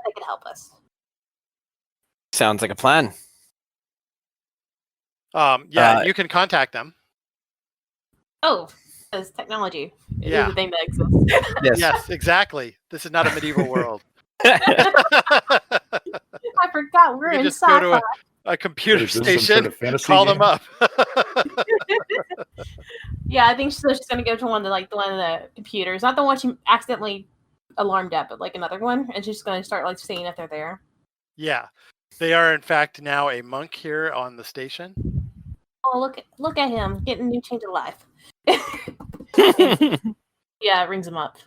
they can help us. Sounds like a plan. You can contact them. Oh, it's technology. It is a thing that exists. Yes, exactly. This is not a medieval world. I forgot we're in just go to sci-fi. a computer station, call them up. Yeah, I think she's going to go to one of the computers, not the one she accidentally alarmed at, but like another one, and she's going to start like seeing if they're there. Yeah, they are in fact now a monk here on the station. Oh, look at him getting a new change of life. Yeah, it rings him up.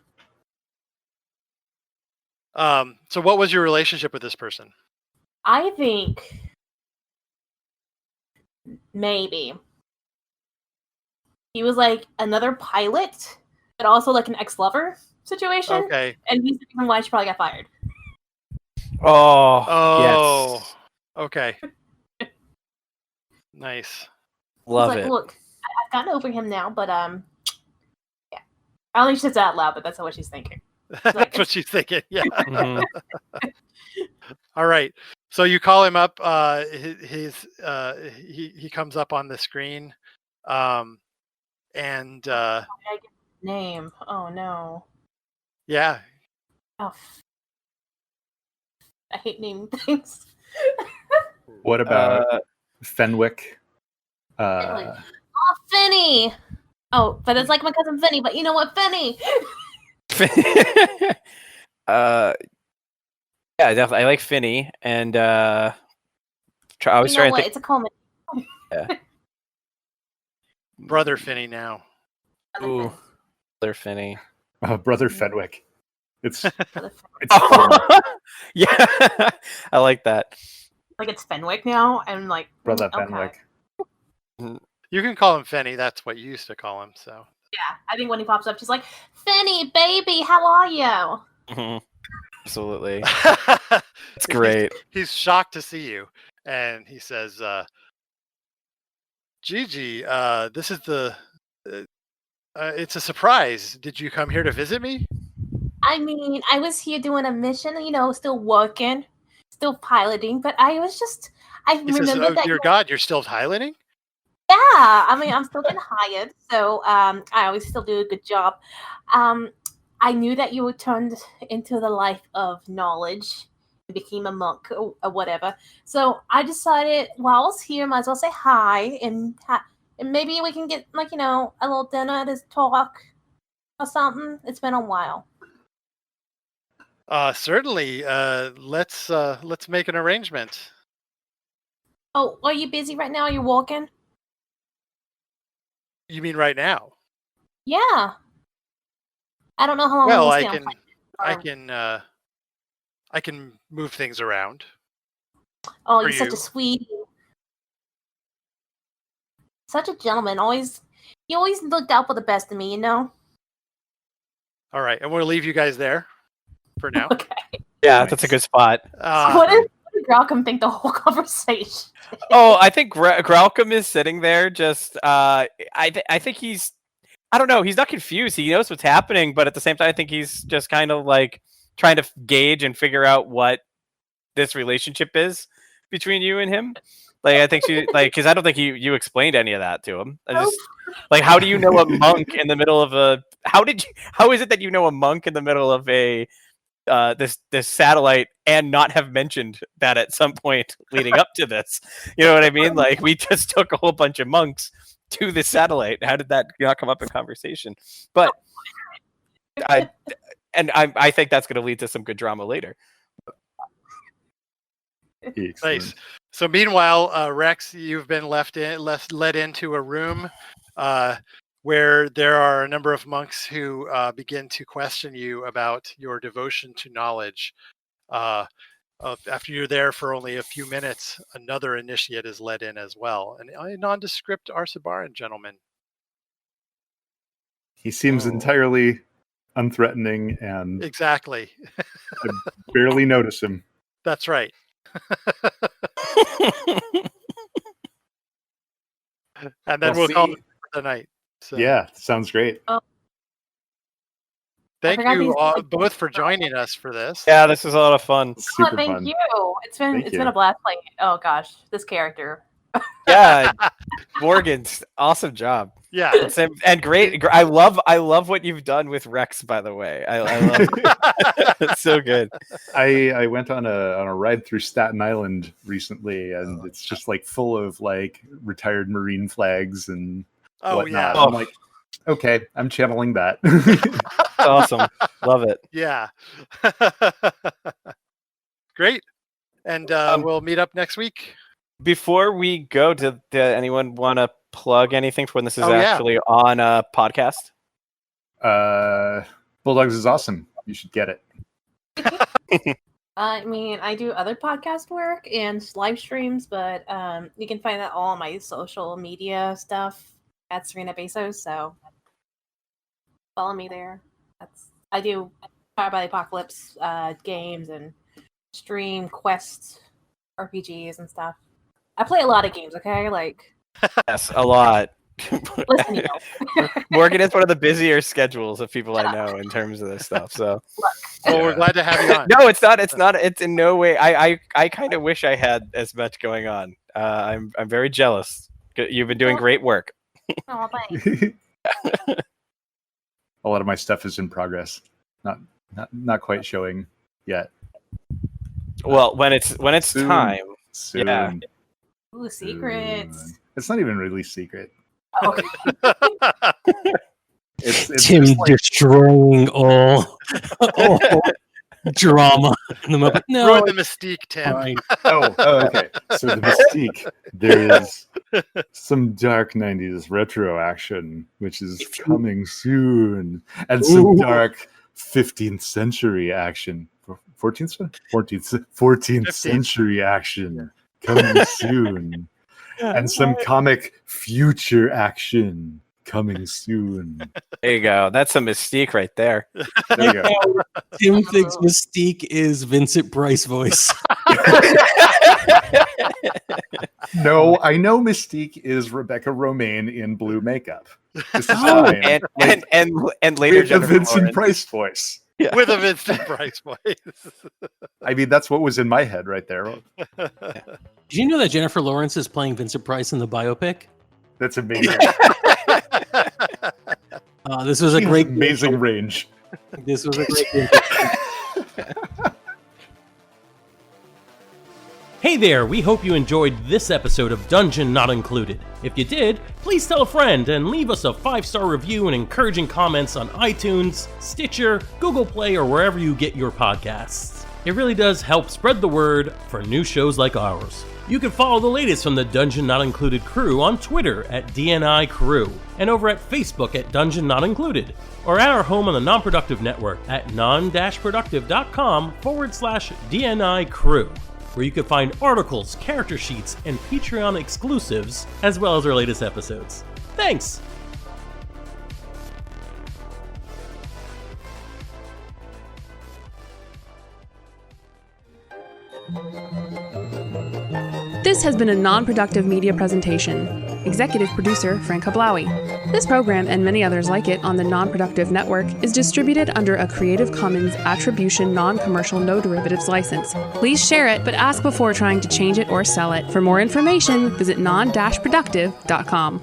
So what was your relationship with this person? I think maybe he was like another pilot, but also like an ex-lover situation. Okay. And he's the reason why she probably got fired. Oh, yes. Okay. Nice. Love it. Look, I've gotten over him now, but yeah. I don't think she says that out loud, but that's what she's thinking. That's what she's thinking. Yeah. All right. So you call him up. He comes up on the screen, and I get his name. Oh no. Yeah. Oh, I hate naming things. What about Fenwick? Oh, Finny. Oh, but it's like my cousin Finny. But you know what, Finny? Yeah, definitely. I like Finny, and I was trying to think. It's a common. Yeah. Brother Finny now. Ooh, Brother Finney. Brother Fenwick. It's yeah, I like that. Like it's Fenwick now, and like Brother okay. Fenwick. You can call him Fenny. That's what you used to call him. So Yeah, I think when he pops up, she's like, "Finny, baby, how are you?" Mm-hmm. Absolutely, it's great. He's shocked to see you, and he says, "Gigi, this is the. It's a surprise. Did you come here to visit me?" I mean, I was here doing a mission, still working, still piloting, but I remembered that. Dear God, you're still piloting? Yeah, I mean, I'm still getting hired, so I always still do a good job. I knew that you were turned into the life of knowledge, and became a monk or whatever. So I decided, while I was here, might as well say hi, and maybe we can get a little dinner to talk or something. It's been a while. Certainly. Let's make an arrangement. Oh, are you busy right now? Are you walking? You mean right now? Yeah. I don't know how long. Well, we'll I stay can. I can move things around. Oh, you're such a sweetie. Such a gentleman. You always looked out for the best of me, All right, and we'll leave you guys there for now. Okay. Yeah, that's a good spot. What did Graucom think the whole conversation? I think Graucom is sitting there just. I think he's. I don't know. He's not confused. He knows what's happening, but at the same time, I think he's just kind of like trying to gauge and figure out what this relationship is between you and him. Like, I think because I don't think you explained any of that to him. How do you know a monk in the middle of a? How is it that you know a monk in the middle of a this satellite and not have mentioned that at some point leading up to this? You know what I mean? Like, we just took a whole bunch of monks to the satellite. How did that not come up in conversation? But I think that's going to lead to some good drama later. Nice. So meanwhile, Rex, you've been led into a room where there are a number of monks who begin to question you about your devotion to knowledge. After you're there for only a few minutes, another initiate is led in as well, a nondescript Arsabaran gentleman. He seems entirely unthreatening, and exactly. I barely notice him. That's right. And then we'll call it for the night. So. Yeah, sounds great. Thank you all, both for joining us for this. Yeah, this is a lot of fun. Super thank fun. you. It's been a blast playing. Oh gosh, this character. Yeah, Morgan's awesome job. Yeah, and great. I love what you've done with Rex. By the way, I love it. It's so good. I went on a ride through Staten Island recently, and it's just like full of like retired Marine flags and whatnot. I'm like, okay, I'm channeling that. Awesome, love it. Yeah, great. And we'll meet up next week. Before we go, did anyone want to plug anything for when this is actually on a podcast? Bulldogs is awesome. You should get it. I mean, I do other podcast work and live streams, but you can find that all on my social media stuff at Serena Bezos. So follow me there. I do Powered by the Apocalypse games and stream quests, RPGs and stuff. I play a lot of games, okay? Yes, a lot. Listen, you know. Morgan is one of the busier schedules of people I know in terms of this stuff. So, well, we're glad to have you on. No, it's not. It's not. It's in no way. I kind of wish I had as much going on. I'm very jealous. You've been doing great work. Oh, thanks. A lot of my stuff is in progress. Not quite showing yet. Well, when it's soon. time. Soon. Yeah. Ooh, secrets. Soon. It's not even really secret. Okay. It's Tim just like, destroying all drama in the moment. No, ruin the mystique, Tim. fine. oh, okay. So the mystique, there is Some dark 90s retro action, which is coming soon. And some dark 15th century action. 14th century action coming soon. And some comic future action coming soon. There you go. That's a Mystique right there. There you go. Tim thinks Mystique is Vincent Price voice. No, I know Mystique is Rebecca Romaine in blue makeup. This is fine. And later with the Vincent Lawrence. Price voice. Yeah. With a Vincent Price voice. I mean, that's what was in my head right there. Did you know that Jennifer Lawrence is playing Vincent Price in the biopic? That's amazing. This was a great amazing range. This was a great game. Hey there, we hope you enjoyed this episode of Dungeon Not Included. If you did, please tell a friend and leave us a 5-star review and encouraging comments on iTunes, Stitcher, Google Play, or wherever you get your podcasts. It really does help spread the word for new shows like ours. You can follow the latest from the Dungeon Not Included crew on Twitter at DNI Crew, and over at Facebook at Dungeon Not Included, or at our home on the Non-Productive Network at non-productive.com/DNI Crew, where you can find articles, character sheets, and Patreon exclusives, as well as our latest episodes. Thanks! This has been a non-productive media presentation. Executive producer Frank Hablawi. This program and many others like it on the Non-Productive Network is distributed under a Creative Commons Attribution Non-Commercial No Derivatives license. Please share it, but ask before trying to change it or sell it. For more information, visit non-productive.com.